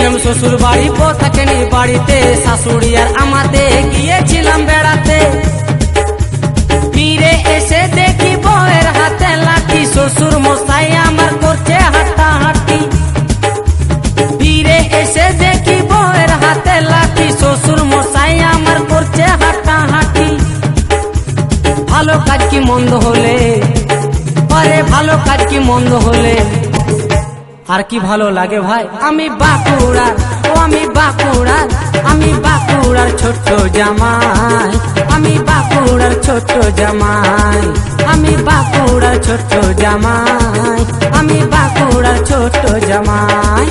গিয়েছিলাম শ্বশুর বাড়ি, বউ থাকেনি বাড়িতে, শাশুড়ি আর আমাতে গিয়েছিলাম বেড়াতে। ফিরে এসে দেখি বউয়ের হাতে লাঠি, শ্বশুর মশাই আমার করছে হাঁটাহাঁটি। ফিরে এসে দেখি বউয়ের হাতে লাঠি, শ্বশুর মশাই আমার করছে হাঁটাহাঁটি। ভালো কাজ কি মন্দ হলে, আরে ভালো কাজ কি মন্দ হলে আর কি ভালো লাগে ভাই। আমি বাঁকুড়ার, ও আমি বাঁকুড়ার, আমি বাঁকুড়ার ছোট্ট জামাই, আমি বাঁকুড়ার ছোট্ট জামাই, আমি বাঁকুড়ার ছোট্ট জামাই, আমি বাঁকুড়ার ছোট্ট জামাই।